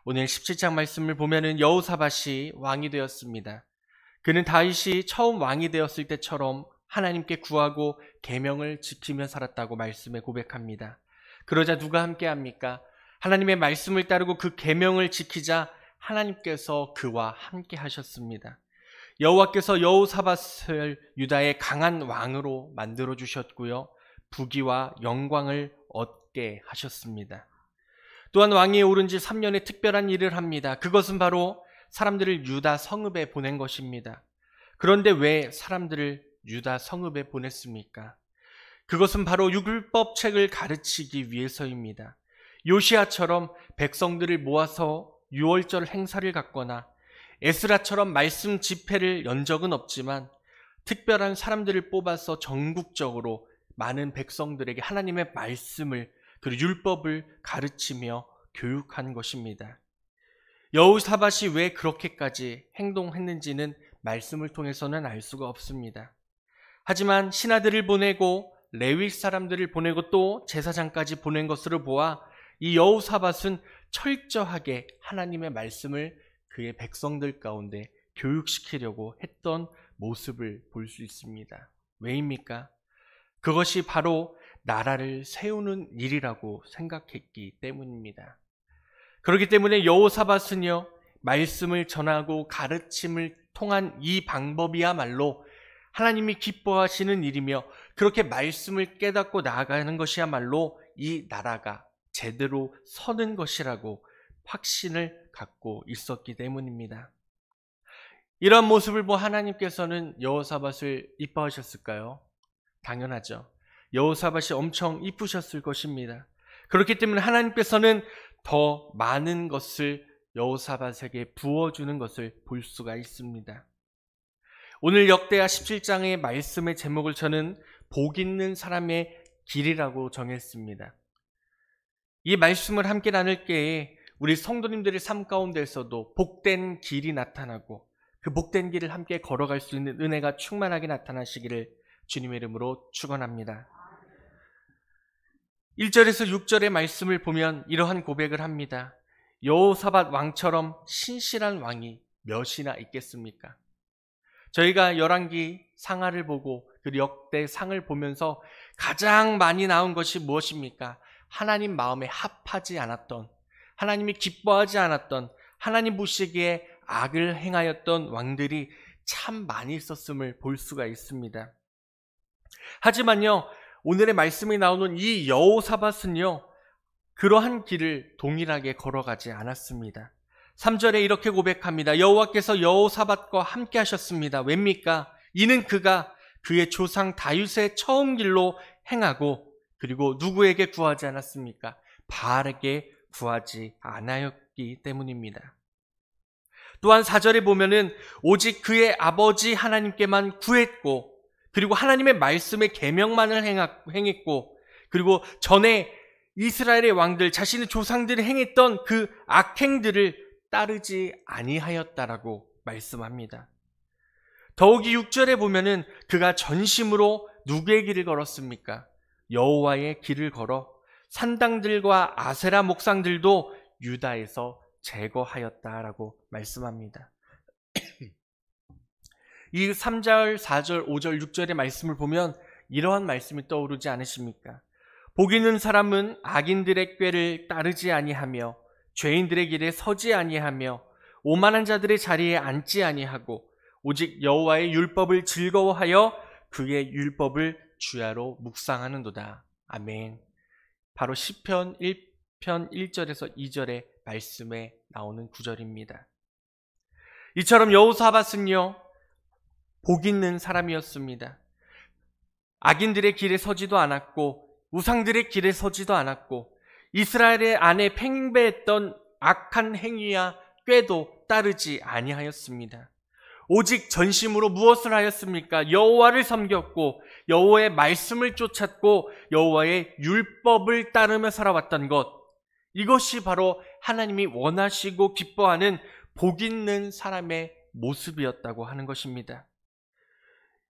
오늘 17장 말씀을 보면은 여호사밧이 왕이 되었습니다. 그는 다윗이 처음 왕이 되었을 때처럼 하나님께 구하고 계명을 지키며 살았다고 말씀에 고백합니다. 그러자 누가 함께 합니까? 하나님의 말씀을 따르고 그 계명을 지키자 하나님께서 그와 함께 하셨습니다. 여호와께서 여호사밧을 유다의 강한 왕으로 만들어 주셨고요, 부귀와 영광을 얻게 하셨습니다. 또한 왕위에 오른 지 3년의 특별한 일을 합니다. 그것은 바로 사람들을 유다 성읍에 보낸 것입니다. 그런데 왜 사람들을 유다 성읍에 보냈습니까? 그것은 바로 율법책을 가르치기 위해서입니다. 요시야처럼 백성들을 모아서 유월절 행사를 갖거나 에스라처럼 말씀 집회를 연 적은 없지만 특별한 사람들을 뽑아서 전국적으로 많은 백성들에게 하나님의 말씀을, 그리고 율법을 가르치며 교육한 것입니다. 여호사밧이 왜 그렇게까지 행동했는지는 말씀을 통해서는 알 수가 없습니다. 하지만 신하들을 보내고 레위 사람들을 보내고 또 제사장까지 보낸 것으로 보아 이 여호사밧은 철저하게 하나님의 말씀을 그의 백성들 가운데 교육시키려고 했던 모습을 볼 수 있습니다. 왜입니까? 그것이 바로 나라를 세우는 일이라고 생각했기 때문입니다. 그렇기 때문에 여호사밧은요, 말씀을 전하고 가르침을 통한 이 방법이야말로 하나님이 기뻐하시는 일이며, 그렇게 말씀을 깨닫고 나아가는 것이야말로 이 나라가 제대로 서는 것이라고 확신을 갖고 있었기 때문입니다. 이러한 모습을 보아 하나님께서는 여호사밧을 이뻐하셨을까요? 당연하죠. 여호사밧이 엄청 이쁘셨을 것입니다. 그렇기 때문에 하나님께서는 더 많은 것을 여호사밧에게 부어주는 것을 볼 수가 있습니다. 오늘 역대하 17장의 말씀의 제목을 저는 복 있는 사람의 길이라고 정했습니다. 이 말씀을 함께 나눌 때에 우리 성도님들의 삶 가운데서도 복된 길이 나타나고 그 복된 길을 함께 걸어갈 수 있는 은혜가 충만하게 나타나시기를 주님의 이름으로 축원합니다. 1절에서 6절의 말씀을 보면 이러한 고백을 합니다. 여호사밧 왕처럼 신실한 왕이 몇이나 있겠습니까? 저희가 열왕기 상하를 보고 그 역대 상을 보면서 가장 많이 나온 것이 무엇입니까? 하나님 마음에 합하지 않았던, 하나님이 기뻐하지 않았던, 하나님 보시기에 악을 행하였던 왕들이 참 많이 있었음을 볼 수가 있습니다. 하지만요, 오늘의 말씀이 나오는 이 여호사밧은요, 그러한 길을 동일하게 걸어가지 않았습니다. 3절에 이렇게 고백합니다. 여호와께서 여호사밧과 함께 하셨습니다. 왜입니까? 이는 그가 그의 조상 다윗의 처음 길로 행하고, 그리고 누구에게 구하지 않았습니까? 바알에게 구하지 않았기 때문입니다. 또한 4절에 보면은 오직 그의 아버지 하나님께만 구했고, 그리고 하나님의 말씀의 계명만을 행했고, 그리고 전에 이스라엘의 왕들, 자신의 조상들이 행했던 그 악행들을 따르지 아니하였다라고 말씀합니다. 더욱이 6절에 보면은 그가 전심으로 누구의 길을 걸었습니까? 여호와의 길을 걸어 산당들과 아세라 목상들도 유다에서 제거하였다라고 말씀합니다. 이 3절, 4절, 5절, 6절의 말씀을 보면 이러한 말씀이 떠오르지 않으십니까? 복 있는 사람은 악인들의 꾀를 따르지 아니하며 죄인들의 길에 서지 아니하며 오만한 자들의 자리에 앉지 아니하고 오직 여호와의 율법을 즐거워하여 그의 율법을 주야로 묵상하는도다. 아멘. 바로 시편 1편 1절에서 2절의 말씀에 나오는 구절입니다. 이처럼 여호사밧은요, 복 있는 사람이었습니다. 악인들의 길에 서지도 않았고 우상들의 길에 서지도 않았고 이스라엘의 안에 팽배했던 악한 행위와 꾀도 따르지 아니하였습니다. 오직 전심으로 무엇을 하였습니까? 여호와를 섬겼고 여호와의 말씀을 쫓았고 여호와의 율법을 따르며 살아왔던 것, 이것이 바로 하나님이 원하시고 기뻐하는 복 있는 사람의 모습이었다고 하는 것입니다.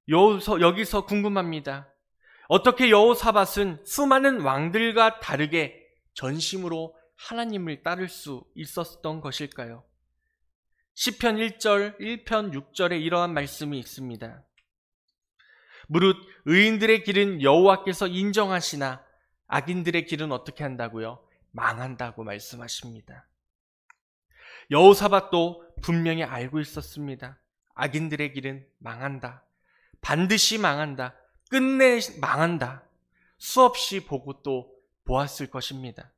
여기서 궁금합니다. 어떻게 여호사밧은 수많은 왕들과 다르게 전심으로 하나님을 따를 수 있었던 것일까요? 시편 1절, 1편 6절에 이러한 말씀이 있습니다. 무릇 의인들의 길은 여호와께서 인정하시나 악인들의 길은 어떻게 한다고요? 망한다고 말씀하십니다. 여호사밧도 분명히 알고 있었습니다. 악인들의 길은 망한다. 반드시 망한다. 끝내 망한다. 수없이 보고 또 보았을 것입니다.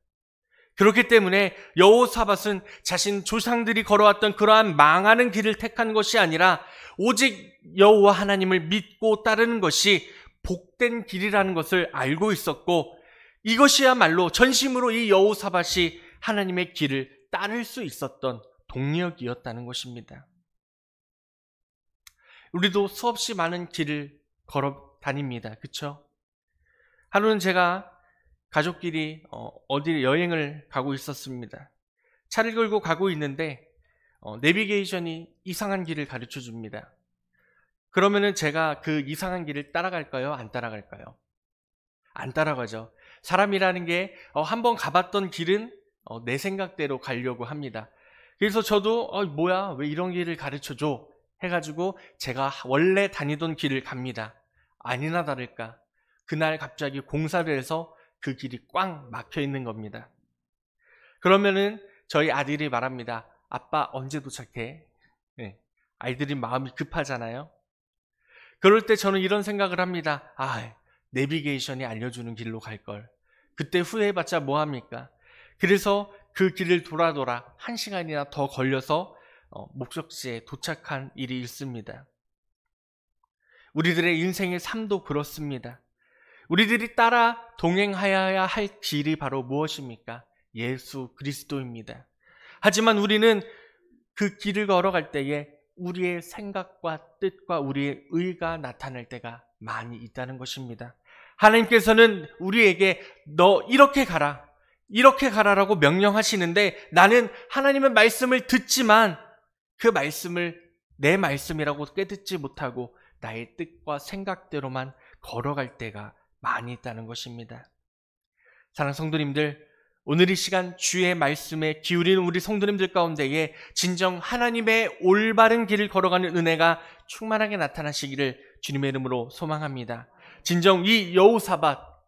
그렇기 때문에 여호사밧은 자신 조상들이 걸어왔던 그러한 망하는 길을 택한 것이 아니라 오직 여호와 하나님을 믿고 따르는 것이 복된 길이라는 것을 알고 있었고, 이것이야말로 전심으로 이 여호사밧이 하나님의 길을 따를 수 있었던 동력이었다는 것입니다. 우리도 수없이 많은 길을 걸어 다닙니다. 그렇죠? 하루는 제가 가족끼리 어디 여행을 가고 있었습니다. 차를 끌고 가고 있는데 내비게이션이 이상한 길을 가르쳐 줍니다. 그러면은 제가 그 이상한 길을 따라갈까요? 안 따라갈까요? 안 따라가죠. 사람이라는 게 한번 가봤던 길은 내 생각대로 가려고 합니다. 그래서 저도 뭐야, 왜 이런 길을 가르쳐 줘? 해가지고 제가 원래 다니던 길을 갑니다. 아니나 다를까 그날 갑자기 공사를 해서 그 길이 꽉 막혀 있는 겁니다. 그러면은 저희 아들이 말합니다. 아빠 언제 도착해? 네. 아이들이 마음이 급하잖아요. 그럴 때 저는 이런 생각을 합니다. 내비게이션이 알려주는 길로 갈걸. 그때 후회해봤자 뭐합니까? 그래서 그 길을 돌아 1시간이나 더 걸려서 목적지에 도착한 일이 있습니다. 우리들의 인생의 삶도 그렇습니다. 우리들이 따라 동행하여야 할 길이 바로 무엇입니까? 예수 그리스도입니다. 하지만 우리는 그 길을 걸어갈 때에 우리의 생각과 뜻과 우리의 의가 나타날 때가 많이 있다는 것입니다. 하나님께서는 우리에게 너 이렇게 가라라고 명령하시는데 나는 하나님의 말씀을 듣지만 그 말씀을 내 말씀이라고 깨닫지 못하고 나의 뜻과 생각대로만 걸어갈 때가 많이 있다는 것입니다. 사랑하는 성도님들, 오늘 이 시간 주의 말씀에 기울이는 우리 성도님들 가운데에 진정 하나님의 올바른 길을 걸어가는 은혜가 충만하게 나타나시기를 주님의 이름으로 소망합니다. 진정 이 여호사밧,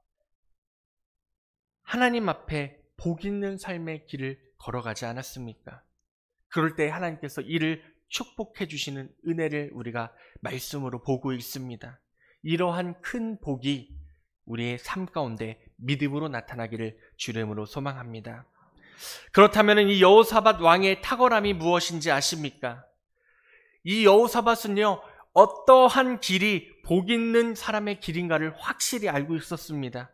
하나님 앞에 복 있는 삶의 길을 걸어가지 않았습니까? 그럴 때 하나님께서 이를 축복해 주시는 은혜를 우리가 말씀으로 보고 있습니다. 이러한 큰 복이 우리의 삶 가운데 믿음으로 나타나기를 주름으로 소망합니다. 그렇다면 이 여호사밧 왕의 탁월함이 무엇인지 아십니까? 이 여호사밧은요, 어떠한 길이 복 있는 사람의 길인가를 확실히 알고 있었습니다.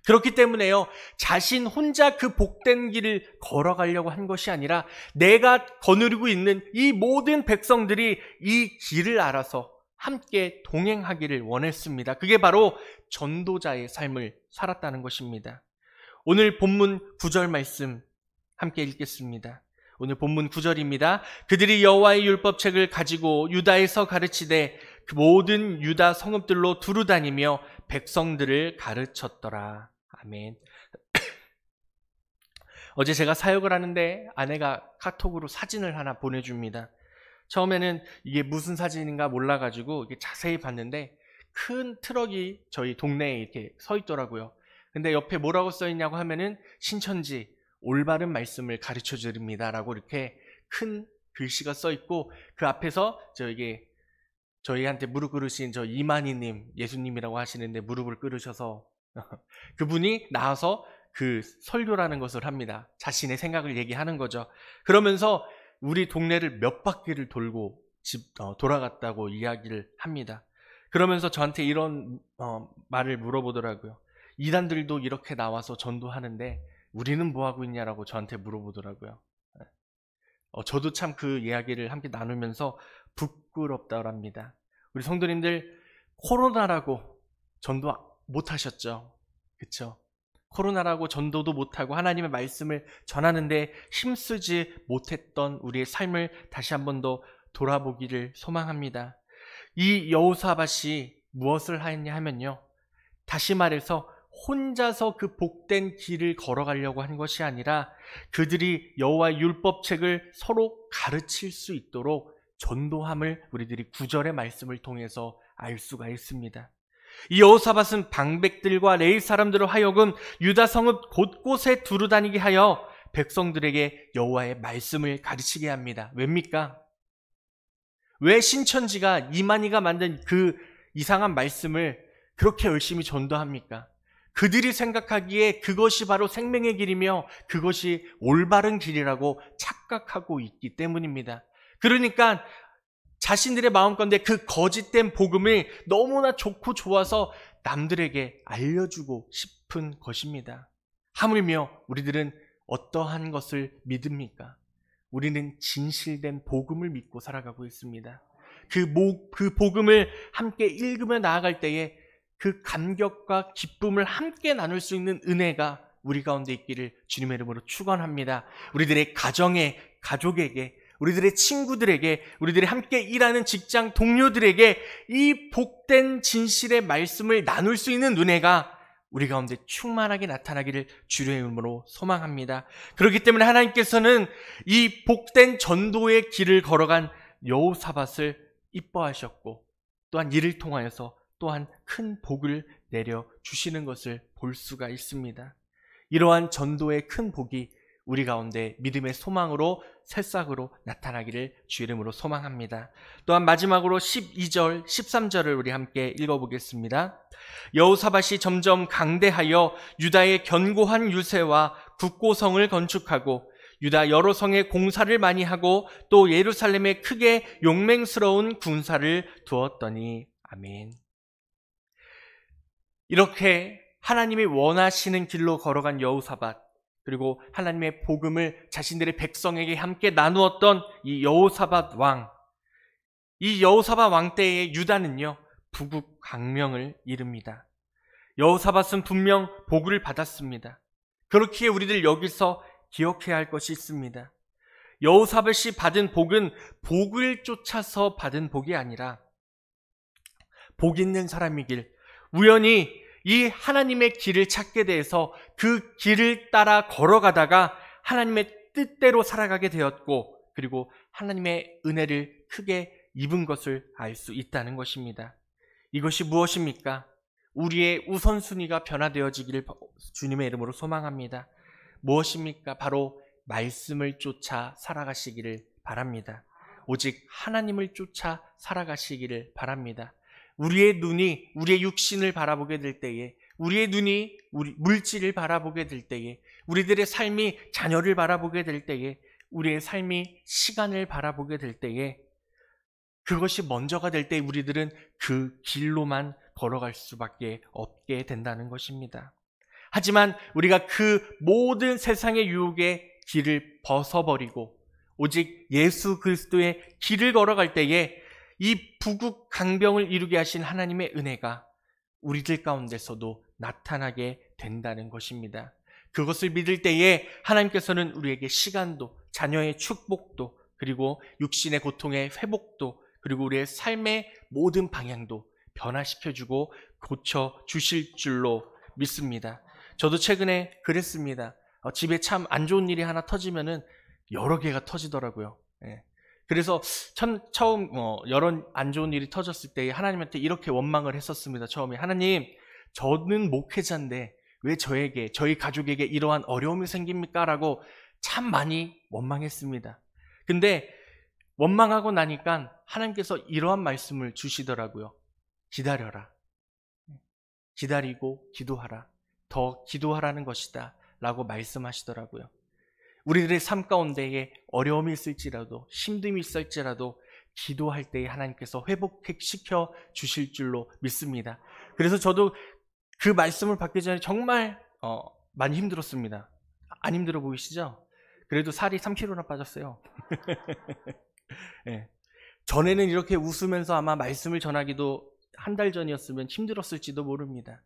그렇기 때문에요, 자신 혼자 그 복된 길을 걸어가려고 한 것이 아니라 내가 거느리고 있는 이 모든 백성들이 이 길을 알아서 함께 동행하기를 원했습니다. 그게 바로 전도자의 삶을 살았다는 것입니다. 오늘 본문 9절 말씀 함께 읽겠습니다. 오늘 본문 9절입니다. 그들이 여호와의 율법책을 가지고 유다에서 가르치되 그 모든 유다 성읍들로 두루 다니며 백성들을 가르쳤더라. 아멘. 어제 제가 사역을 하는데 아내가 카톡으로 사진을 하나 보내줍니다. 처음에는 이게 무슨 사진인가 몰라가지고 이렇게 자세히 봤는데 큰 트럭이 저희 동네에 이렇게 서 있더라고요. 근데 옆에 뭐라고 써 있냐고 하면은 신천지 올바른 말씀을 가르쳐 드립니다 라고 이렇게 큰 글씨가 써 있고, 그 앞에서 저희한테 무릎 꿇으신 저 이만희님, 예수님이라고 하시는데 무릎을 꿇으셔서 그분이 나와서 그 설교라는 것을 합니다. 자신의 생각을 얘기하는 거죠. 그러면서 우리 동네를 몇 바퀴를 돌고 돌아갔다고 이야기를 합니다. 그러면서 저한테 이런 말을 물어보더라고요. 이단들도 이렇게 나와서 전도하는데 우리는 뭐하고 있냐라고 저한테 물어보더라고요. 저도 참 그 이야기를 함께 나누면서 부끄럽다고 합니다. 우리 성도님들, 코로나라고 전도 못하셨죠? 그렇죠? 코로나라고 전도도 못하고 하나님의 말씀을 전하는데 힘쓰지 못했던 우리의 삶을 다시 한 번 더 돌아보기를 소망합니다. 이 여호사밧이 무엇을 하였냐 하면요, 다시 말해서 혼자서 그 복된 길을 걸어가려고 한 것이 아니라 그들이 여호와의 율법책을 서로 가르칠 수 있도록 전도함을 우리들이 9절의 말씀을 통해서 알 수가 있습니다. 이 여호사밧은 방백들과 레위 사람들을 하여금 유다 성읍 곳곳에 두루다니게 하여 백성들에게 여호와의 말씀을 가르치게 합니다. 왜입니까? 왜 신천지가 이만희가 만든 그 이상한 말씀을 그렇게 열심히 전도합니까? 그들이 생각하기에 그것이 바로 생명의 길이며 그것이 올바른 길이라고 착각하고 있기 때문입니다. 그러니까 자신들의 마음건데 그 거짓된 복음을 너무나 좋고 좋아서 남들에게 알려주고 싶은 것입니다. 하물며 우리들은 어떠한 것을 믿습니까? 우리는 진실된 복음을 믿고 살아가고 있습니다. 그 복음을 함께 읽으며 나아갈 때에 그 감격과 기쁨을 함께 나눌 수 있는 은혜가 우리 가운데 있기를 주님의 이름으로 축원합니다. 우리들의 가정에, 가족에게, 우리들의 친구들에게, 우리들이 함께 일하는 직장 동료들에게 이 복된 진실의 말씀을 나눌 수 있는 은혜가 우리 가운데 충만하게 나타나기를 주의 이름으로 소망합니다. 그렇기 때문에 하나님께서는 이 복된 전도의 길을 걸어간 여호사밧을 이뻐하셨고 또한 이를 통하여서 또한 큰 복을 내려주시는 것을 볼 수가 있습니다. 이러한 전도의 큰 복이 우리 가운데 믿음의 소망으로 새싹으로 나타나기를 주의 이름으로 소망합니다. 또한 마지막으로 12절, 13절을 우리 함께 읽어보겠습니다. 여호사밧이 점점 강대하여 유다의 견고한 유세와 국고성을 건축하고 유다 여러 성에 공사를 많이 하고 또 예루살렘에 크게 용맹스러운 군사를 두었더니 아멘. 이렇게 하나님이 원하시는 길로 걸어간 여호사밧, 그리고 하나님의 복음을 자신들의 백성에게 함께 나누었던 이 여호사밧 왕, 이 여호사밧 왕 때의 유다는요 부국 강명을 이룹니다. 여호사밧은 분명 복을 받았습니다. 그렇기에 우리들 여기서 기억해야 할 것이 있습니다. 여호사밧이 받은 복은 복을 쫓아서 받은 복이 아니라 복 있는 사람이길, 우연히 이 하나님의 길을 찾게 돼서 그 길을 따라 걸어가다가 하나님의 뜻대로 살아가게 되었고, 그리고 하나님의 은혜를 크게 입은 것을 알 수 있다는 것입니다. 이것이 무엇입니까? 우리의 우선순위가 변화되어지기를 주님의 이름으로 소망합니다. 무엇입니까? 바로 말씀을 쫓아 살아가시기를 바랍니다. 오직 하나님을 쫓아 살아가시기를 바랍니다. 우리의 눈이 우리의 육신을 바라보게 될 때에, 우리의 눈이 우리 물질을 바라보게 될 때에, 우리들의 삶이 자녀를 바라보게 될 때에, 우리의 삶이 시간을 바라보게 될 때에, 그것이 먼저가 될 때 우리들은 그 길로만 걸어갈 수밖에 없게 된다는 것입니다. 하지만 우리가 그 모든 세상의 유혹의 길을 벗어버리고 오직 예수 그리스도의 길을 걸어갈 때에 이 부국 강병을 이루게 하신 하나님의 은혜가 우리들 가운데서도 나타나게 된다는 것입니다. 그것을 믿을 때에 하나님께서는 우리에게 시간도, 자녀의 축복도, 그리고 육신의 고통의 회복도, 그리고 우리의 삶의 모든 방향도 변화시켜주고 고쳐주실 줄로 믿습니다. 저도 최근에 그랬습니다. 집에 참 안 좋은 일이 하나 터지면은 여러 개가 터지더라고요. 그래서 처음 여러 안 좋은 일이 터졌을 때 하나님한테 이렇게 원망을 했었습니다. 처음에 하나님, 저는 목회자인데 왜 저에게, 저희 가족에게 이러한 어려움이 생깁니까? 라고 참 많이 원망했습니다. 근데 원망하고 나니까 하나님께서 이러한 말씀을 주시더라고요. 기다려라. 기다리고 기도하라. 더 기도하라는 것이다 라고 말씀하시더라고요. 우리들의 삶 가운데에 어려움이 있을지라도, 힘듦이 있을지라도 기도할 때에 하나님께서 회복시켜 주실 줄로 믿습니다. 그래서 저도 그 말씀을 받기 전에 정말 많이 힘들었습니다. 안 힘들어 보이시죠? 그래도 살이 3kg나 빠졌어요. 네. 전에는 이렇게 웃으면서 아마 말씀을 전하기도 한 달 전이었으면 힘들었을지도 모릅니다.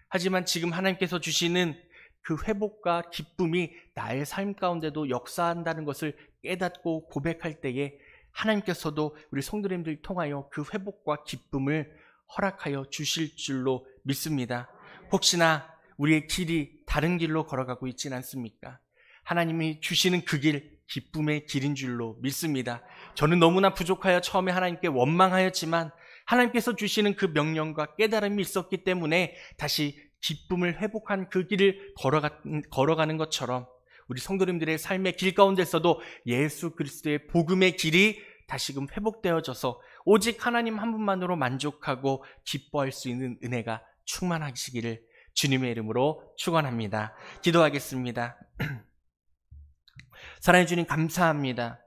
하지만 지금 하나님께서 주시는 그 회복과 기쁨이 나의 삶 가운데도 역사한다는 것을 깨닫고 고백할 때에 하나님께서도 우리 성도님들 통하여 그 회복과 기쁨을 허락하여 주실 줄로 믿습니다. 혹시나 우리의 길이 다른 길로 걸어가고 있지는 않습니까? 하나님이 주시는 그 길, 기쁨의 길인 줄로 믿습니다. 저는 너무나 부족하여 처음에 하나님께 원망하였지만 하나님께서 주시는 그 명령과 깨달음이 있었기 때문에 다시 기쁨을 회복한 그 길을 걸어가는 것처럼 우리 성도님들의 삶의 길 가운데서도 예수 그리스도의 복음의 길이 다시금 회복되어져서 오직 하나님 한 분만으로 만족하고 기뻐할 수 있는 은혜가 충만하시기를 주님의 이름으로 축원합니다. 기도하겠습니다. 사랑해 주님 감사합니다.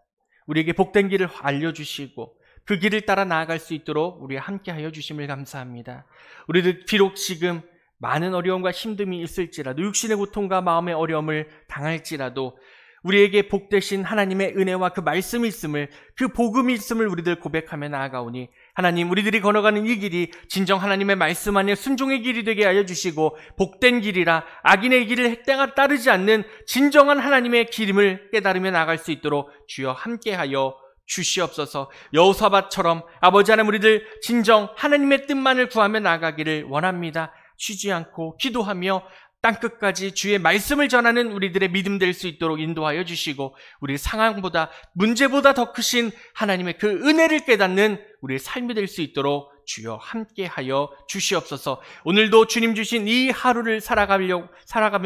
우리에게 복된 길을 알려주시고 그 길을 따라 나아갈 수 있도록 우리 함께하여 주심을 감사합니다. 우리들 비록 지금 많은 어려움과 힘듦이 있을지라도 육신의 고통과 마음의 어려움을 당할지라도 우리에게 복되신 하나님의 은혜와 그 말씀이 있음을, 그 복음이 있음을 우리들 고백하며 나아가오니 하나님, 우리들이 걸어가는 이 길이 진정 하나님의 말씀 안에 순종의 길이 되게 하여 주시고 복된 길이라 악인의 길을 따르지 않는 진정한 하나님의 길임을 깨달으며 나아갈 수 있도록 주여 함께하여 주시옵소서. 여호사밧처럼 아버지 하나님, 우리들 진정 하나님의 뜻만을 구하며 나아가기를 원합니다. 쉬지 않고 기도하며 땅끝까지 주의 말씀을 전하는 우리들의 믿음 될 수 있도록 인도하여 주시고 우리 상황보다 문제보다 더 크신 하나님의 그 은혜를 깨닫는 우리의 삶이 될 수 있도록 주여 함께하여 주시옵소서. 오늘도 주님 주신 이 하루를 살아가며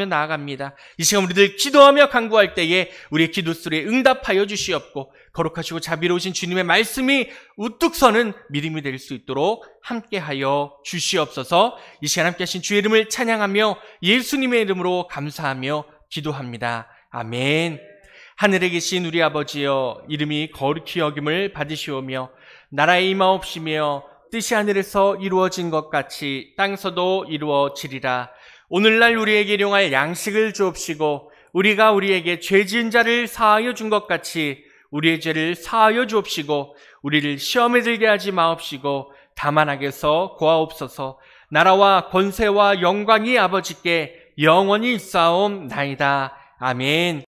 나아갑니다. 이 시간 우리들 기도하며 간구할 때에 우리의 기도 소리에 응답하여 주시옵고 거룩하시고 자비로우신 주님의 말씀이 우뚝 서는 믿음이 될 수 있도록 함께하여 주시옵소서. 이 시간 함께 하신 주의 이름을 찬양하며 예수님의 이름으로 감사하며 기도합니다. 아멘. 하늘에 계신 우리 아버지여, 이름이 거룩히 여김을 받으시오며 나라에 임하옵시며 뜻이 하늘에서 이루어진 것 같이 땅서도 이루어지리라. 오늘날 우리에게 일용할 양식을 주옵시고 우리가 우리에게 죄 지은 자를 사하여 준 것 같이 우리의 죄를 사하여 주옵시고 우리를 시험에 들게 하지 마옵시고 다만 악에서 구하옵소서. 나라와 권세와 영광이 아버지께 영원히 있사옵나이다. 아멘.